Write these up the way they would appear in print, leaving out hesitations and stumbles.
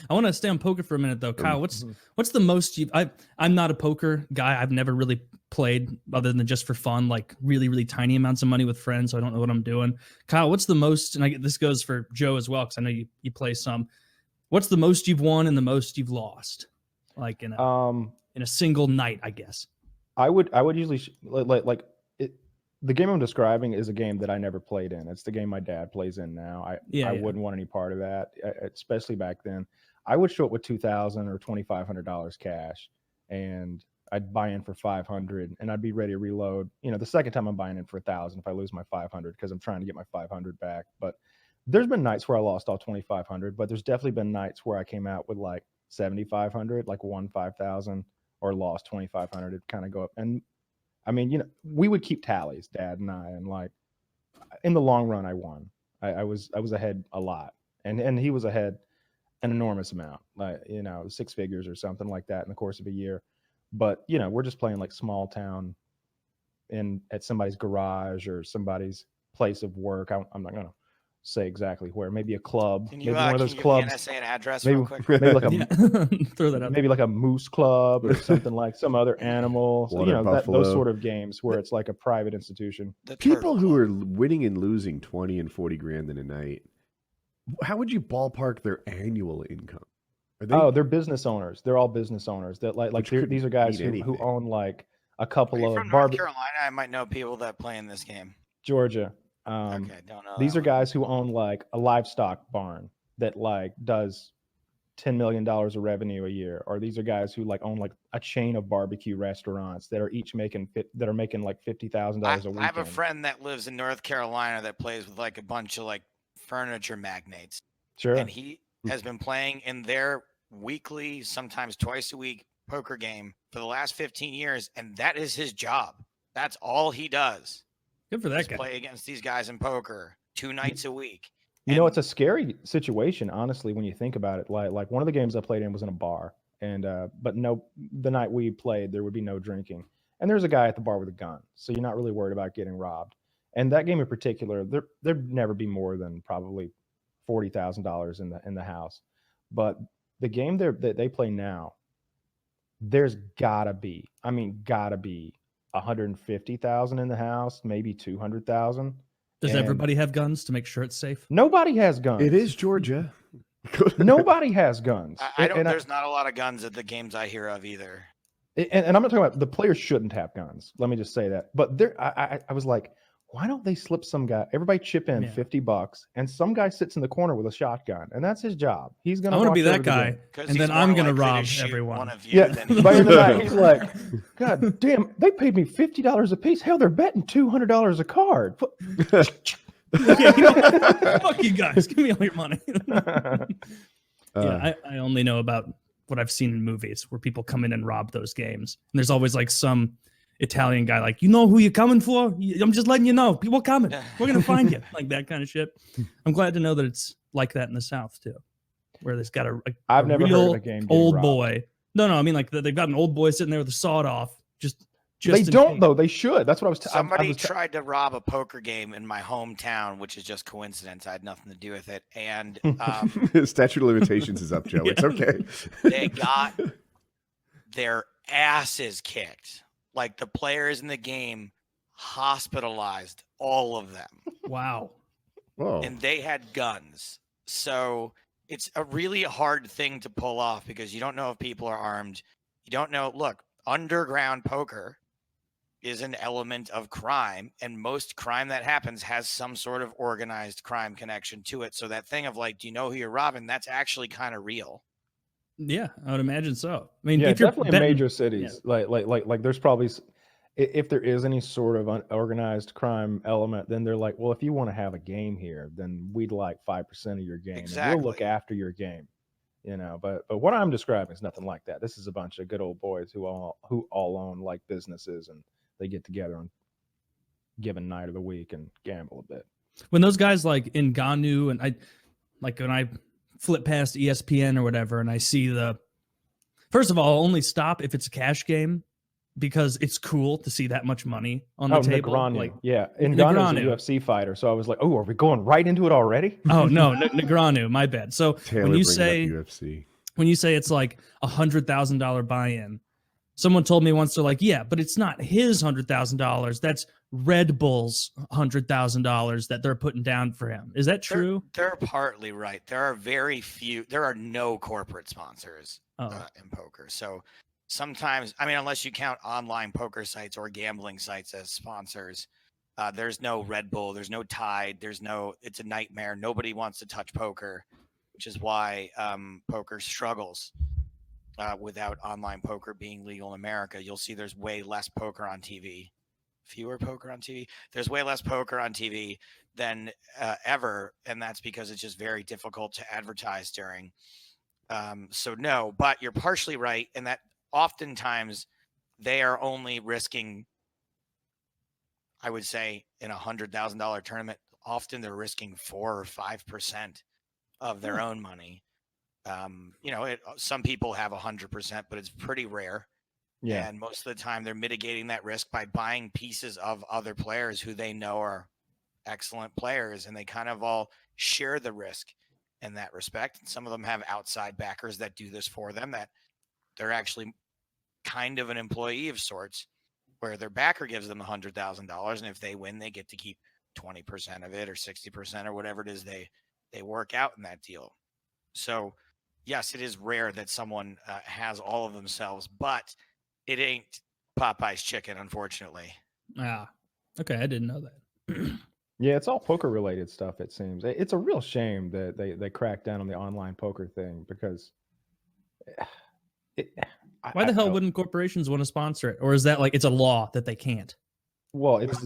I want to stay on poker for a minute though. Kyle, what's the most I'm not a poker guy. I've never really played other than just for fun, like really, really tiny amounts of money with friends. So I don't know what I'm doing. Kyle, what's the most, and this goes for Joe as well, because I know you play some. What's the most you've won and the most you've lost? Like in a single night, I guess. I would usually the game I'm describing is a game that I never played in. It's the game my dad plays in now. I wouldn't want any part of that, especially back then. I would show up with $2,000 or $2,500 cash, and I'd buy in for $500, and I'd be ready to reload. The second time I'm buying in for $1,000 if I lose my $500 because I'm trying to get my $500 back. But there's been nights where I lost all $2,500, but there's definitely been nights where I came out with like $7,500, like won $5,000 or lost $2,500. It'd kind of go up. And I mean, we would keep tallies, Dad and I, and like in the long run, I won. I was ahead a lot, and he was ahead an enormous amount, like 6 figures or something like that in the course of a year. But we're just playing like small town, at somebody's garage or somebody's place of work. I'm not gonna say exactly where. Maybe a club. Can you, maybe one of those can clubs. you NSA an address maybe, real quick? maybe like a throw that out. Maybe like a moose club or something, like some other animal. So, those sort of games where it's like a private institution. People who are winning and losing 20 and 40 grand in a night, how would you ballpark their annual income? They're business owners. They're all business owners. That these are guys who own like a couple of from North Carolina. I might know people that play in this game. Georgia. Okay, don't know. These are guys who own like a livestock barn that like does $10 million of revenue a year, or these are guys who like own like a chain of barbecue restaurants that are each making like $50,000 a week. I have a friend that lives in North Carolina that plays with like a bunch of like furniture magnates. Sure. And he has been playing in their weekly, sometimes twice a week poker game for the last 15 years, and that is his job. That's all he does. Good for that guy. Play against these guys in poker 2 nights a week. It's a scary situation, honestly, when you think about it. Like one of the games I played in was in a bar, and but the night we played, there would be no drinking, and there's a guy at the bar with a gun, so you're not really worried about getting robbed. And that game in particular, there'd never be more than probably $40,000 in the house. But the game that they play now, there's gotta be $150,000 in the house, maybe $200,000. Does everybody have guns to make sure it's safe? Nobody has guns. It is Georgia. Nobody has guns. There's not a lot of guns at the games I hear of either. And I'm not talking about the players shouldn't have guns. Let me just say that. But I was like, why don't they slip some guy? Everybody chip in $50, and some guy sits in the corner with a shotgun, and that's his job. He's gonna. I want to be that guy, and then I'm gonna rob everyone. One of you by the end of the night, he's like, God damn, they paid me $50 a piece. Hell, they're betting $200 a card. Fuck you guys, give me all your money. I only know about what I've seen in movies where people come in and rob those games, and there's always like some Italian guy like, you know who you're coming for? I'm just letting you know. People coming. We're going to find you. Like that kind of shit. I'm glad to know that it's like that in the South too, where there's got I've never heard of a game old boy. No, I mean like they've got an old boy sitting there with a sawed off. Just they don't though. They should. That's what I was. Somebody tried to rob a poker game in my hometown, which is just coincidence. I had nothing to do with it. And statute of limitations is up, Joe. Yeah. It's okay. They got their asses kicked. Like the players in the game hospitalized all of them. Wow. Whoa. And they had guns. So it's a really hard thing to pull off because you don't know if people are armed. You don't know. Look, underground poker is an element of crime, and most crime that happens has some sort of organized crime connection to it. So that thing of like, do you know who you're robbing? That's actually kind of real. Yeah, I would imagine so. I mean, if definitely in major cities, like there's probably, if there is any sort of unorganized crime element, then they're like, well, if you want to have a game here, then we'd like 5% of your game. Exactly. And we'll look after your game, But what I'm describing is nothing like that. This is a bunch of good old boys who all own like businesses, and they get together on given night of the week and gamble a bit. When those guys like in Ganu, and when I flip past ESPN or whatever, and I see first of all, I'll only stop if it's a cash game because it's cool to see that much money on the table. Negreanu. Like, and Negreanu's a UFC fighter, so I was like, oh, are we going right into it already? Oh no, Negreanu, my bad. So Taylor when you brings say up UFC, when you say it's like $100,000 buy-in, someone told me once, they're like, yeah, but it's not his $100,000. That's Red Bull's $100,000 that they're putting down for him. Is that true? They're partly right. There are very few. There are no corporate sponsors in poker. So sometimes, I mean, unless you count online poker sites or gambling sites as sponsors, there's no Red Bull. There's no Tide. It's a nightmare. Nobody wants to touch poker, which is why poker struggles without online poker being legal in America. You'll see there's way less poker on TV. Fewer poker on TV. There's way less poker on TV than ever, and that's because it's just very difficult to advertise during. So no, but you're partially right in that oftentimes they are only risking, I would say, in $100,000 tournament, often they're risking 4 or 5% of their own money. Some people have 100%, but it's pretty rare. Yeah. And most of the time they're mitigating that risk by buying pieces of other players who they know are excellent players, and they kind of all share the risk in that respect. And some of them have outside backers that do this for them, that they're actually kind of an employee of sorts, where their backer gives them $100,000, and if they win, they get to keep 20% of it or 60% or whatever it is they work out in that deal. So yes, it is rare that someone has all of themselves, but it ain't Popeye's chicken, unfortunately. Ah, okay. I didn't know that. Yeah, it's all poker related stuff, it seems. It's a real shame that they cracked down on the online poker thing, because why the hell wouldn't corporations want to sponsor it? Or is that like it's a law that they can't? Well, it's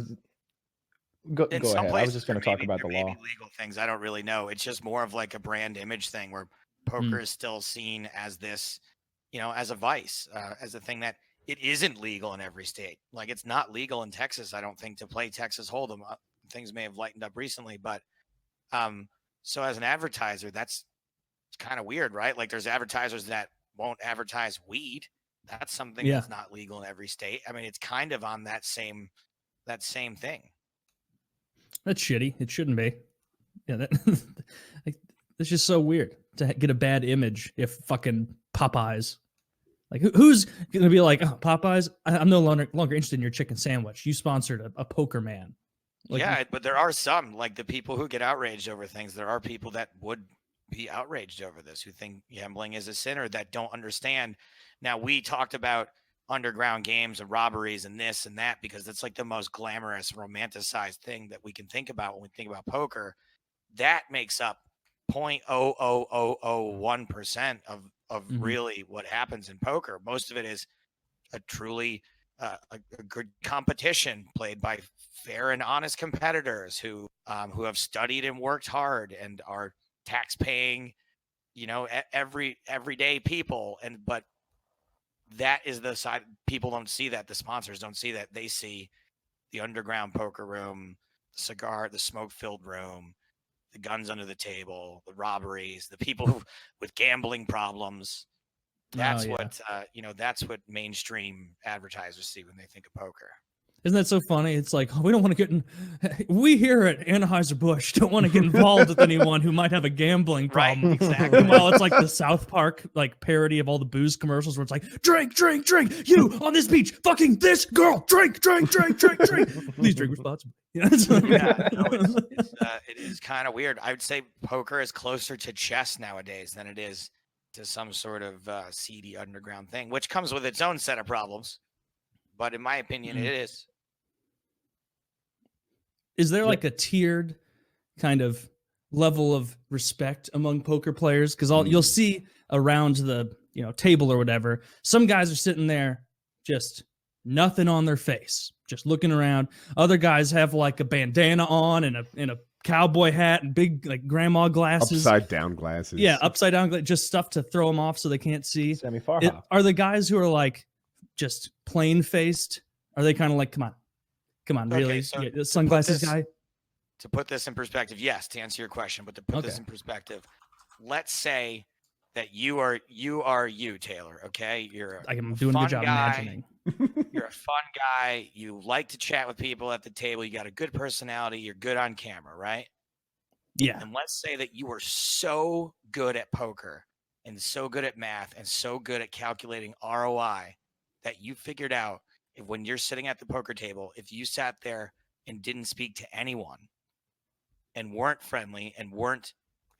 go ahead. I was just going to talk about the law. Legal things, I don't really know. It's just more of like a brand image thing, where poker is still seen as this, as a vice, as a thing that it isn't legal in every state. Like, it's not legal in Texas, I don't think, to play Texas Hold'em. Things may have lightened up recently, but so as an advertiser, it's kind of weird, right? Like, there's advertisers that won't advertise weed. That's something that's not legal in every state. I mean, it's kind of on that same thing. That's shitty. It shouldn't be. Yeah, it's just so weird to get a bad image if fucking Popeyes. Like, who's going to be like, oh, Popeyes, I'm no longer interested in your chicken sandwich. You sponsored a poker man. Like, yeah, but there are some, like the people who get outraged over things. There are people that would be outraged over this, who think gambling is a sin, or that don't understand. Now, we talked about underground games and robberies and this and that because it's like the most glamorous, romanticized thing that we can think about when we think about poker. That makes up 0.00001% of really what happens in poker. Most of it is a truly a good competition played by fair and honest competitors who have studied and worked hard and are tax-paying, everyday people. But that is the side people don't see, that the sponsors don't see, that they see the underground poker room, the smoke-filled room, the guns under the table, the robberies, the people with gambling problems. That's that's what mainstream advertisers see when they think of poker. Isn't that so funny? It's like, we don't want to get we here at Anheuser-Busch don't want to get involved with anyone who might have a gambling problem. Right, exactly. Well, it's like the South Park parody of all the booze commercials where it's like, drink, drink, drink, you on this beach, fucking this girl, drink, drink, drink, drink, drink. Please drink responsibly. It is kind of weird. I would say poker is closer to chess nowadays than it is to some sort of seedy underground thing, which comes with its own set of problems. But in my opinion, it is. Is there like a tiered kind of level of respect among poker players? Because you'll see around the table or whatever, some guys are sitting there just nothing on their face, just looking around. Other guys have like a bandana on and a cowboy hat and big grandma glasses, upside down glasses. Yeah, upside down, just stuff to throw them off so they can't see. Semi-Farha. Are the guys who are like just plain faced? Are they kind of like, come on, really? Okay, so the sunglasses guy. To put this in perspective, yes, to answer your question, but to put this in perspective, let's say that you are you, Taylor. Okay, I'm doing a good job imagining. You're a fun guy. You like to chat with people at the table. You got a good personality. You're good on camera, right? Yeah. And let's say that you were so good at poker and so good at math and so good at calculating ROI that you figured out if when you're sitting at the poker table, if you sat there and didn't speak to anyone and weren't friendly and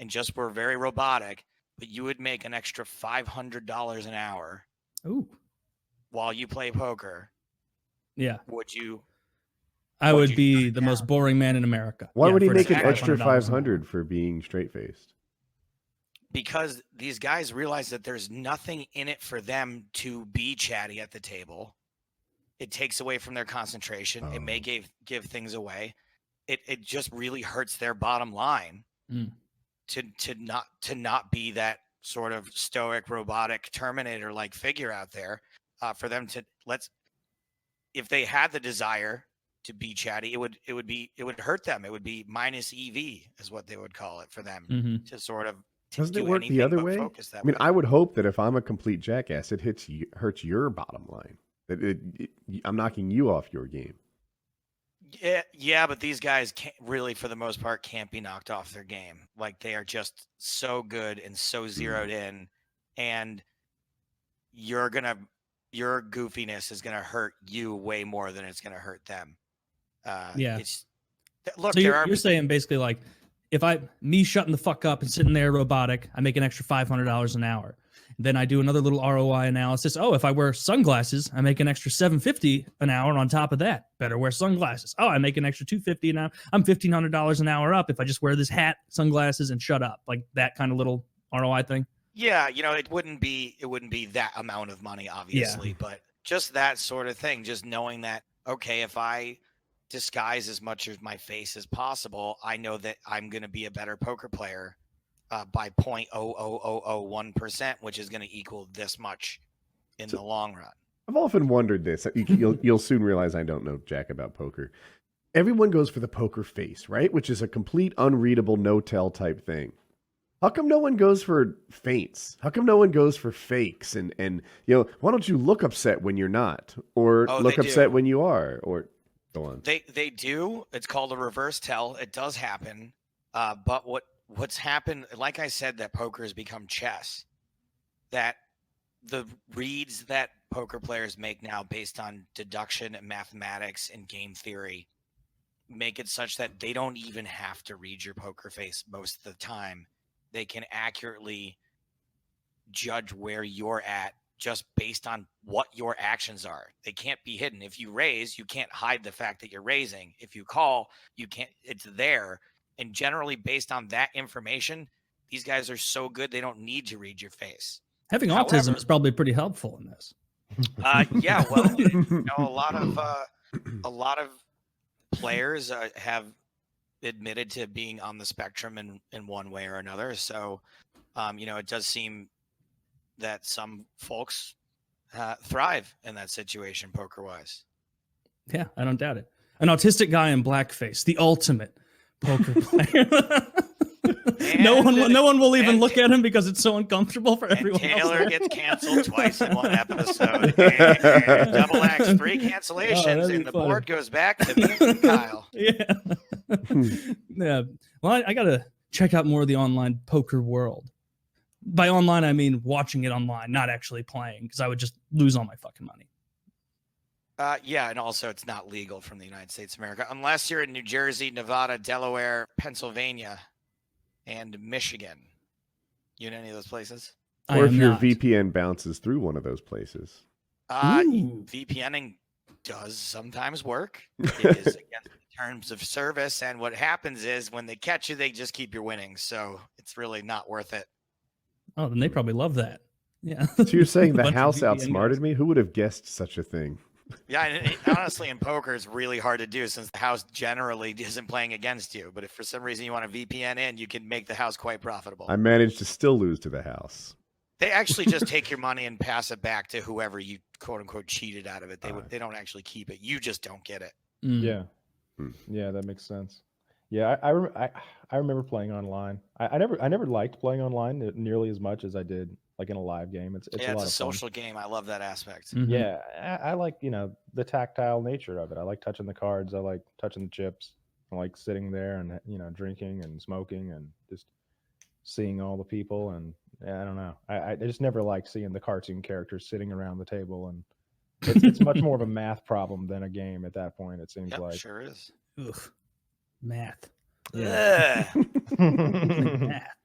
just were very robotic, but you would make an extra $500 an hour while you play poker. Yeah. Would you? I would be the most boring man in America. Why would he make an extra 500 for being straight-faced? Because these guys realize that there's nothing in it for them to be chatty at the table. It takes away from their concentration. It may give things away. It just really hurts their bottom line to not be that sort of stoic, robotic Terminator like figure out there. For them to if they had the desire to be chatty, it would hurt them. It would be minus EV is what they would call it for them to sort of. Doesn't it work the other way? I mean, I would hope that if I'm a complete jackass, it hurts your bottom line. That I'm knocking you off your game. Yeah, but these guys can't really, for the most part, can't be knocked off their game. Like they are just so good and so zeroed in, and your goofiness is gonna hurt you way more than it's gonna hurt them. Yeah. Look, so you're saying basically like, if me shutting the fuck up and sitting there robotic, I make an extra $500 an hour. Then I do another little ROI analysis. Oh, if I wear sunglasses, I make an extra $750 an hour on top of that. Better wear sunglasses. Oh, I make an extra $250 an hour. I'm $1,500 an hour up if I just wear this hat, sunglasses, and shut up. Like that kind of little ROI thing. Yeah, it wouldn't be that amount of money, obviously, but just that sort of thing. Just knowing that, okay, if I disguise as much of my face as possible, I know that I'm going to be a better poker player by 0.00001%, which is going to equal this much in the long run. I've often wondered this. You'll soon realize I don't know jack about poker. Everyone goes for the poker face, right? Which is a complete unreadable no-tell type thing. How come no one goes for feints? How come no one goes for fakes? And why don't you look upset when you're not, or look upset when you are, or go on? They do. It's called a reverse tell. It does happen. But what's happened, like I said, that poker has become chess. That the reads that poker players make now based on deduction and mathematics and game theory make it such that they don't even have to read your poker face most of the time. They can accurately judge where you're at just based on what your actions are. They can't be hidden. If you raise, you can't hide the fact that you're raising. If you call, you can't, it's there. And generally based on that information, these guys are so good, they don't need to read your face. Having autism is probably pretty helpful in this. Yeah, well, a lot of players have admitted to being on the spectrum in one way or another. So, it does seem that some folks thrive in that situation, poker-wise. Yeah, I don't doubt it. An autistic guy in blackface, the ultimate poker player. No one will even look at him because it's so uncomfortable for everyone Taylor else. gets canceled twice in one episode. And double X, 3 cancellations, and the board goes back to me and Kyle. Yeah. Yeah. Well, I got to check out more of the online poker world. By online, I mean watching it online, not actually playing, because I would just lose all my fucking money. Yeah, and also it's not legal from the United States of America unless you're in New Jersey, Nevada, Delaware, Pennsylvania, and Michigan. You in any of those places? Or if your VPN bounces through one of those places. VPNing does sometimes work. It is against the terms of service, and what happens is when they catch you, they just keep your winnings. So it's really not worth it. Oh, then they probably love that. Yeah. So you're saying the house outsmarted me? Who would have guessed such a thing? Yeah, and honestly, in poker, it's really hard to do since the house generally isn't playing against you. But if for some reason you want to VPN in, you can make the house quite profitable. I managed to still lose to the house. They actually just take your money and pass it back to whoever you quote unquote cheated out of it. They don't actually keep it. You just don't get it. Yeah. Yeah, that makes sense. Yeah, I remember playing online. I never liked playing online nearly as much as I did like in a live game. It's a lot of fun. Social game. I love that aspect. Yeah, I like the tactile nature of it. I like touching the cards. I like touching the chips. I like sitting there and drinking and smoking and just seeing all the people and Yeah, I don't know. I just never like seeing the cartoon characters sitting around the table, and it's much more of a math problem than a game at that point. It seems like. Sure is. Ugh. Math. Yeah. Math.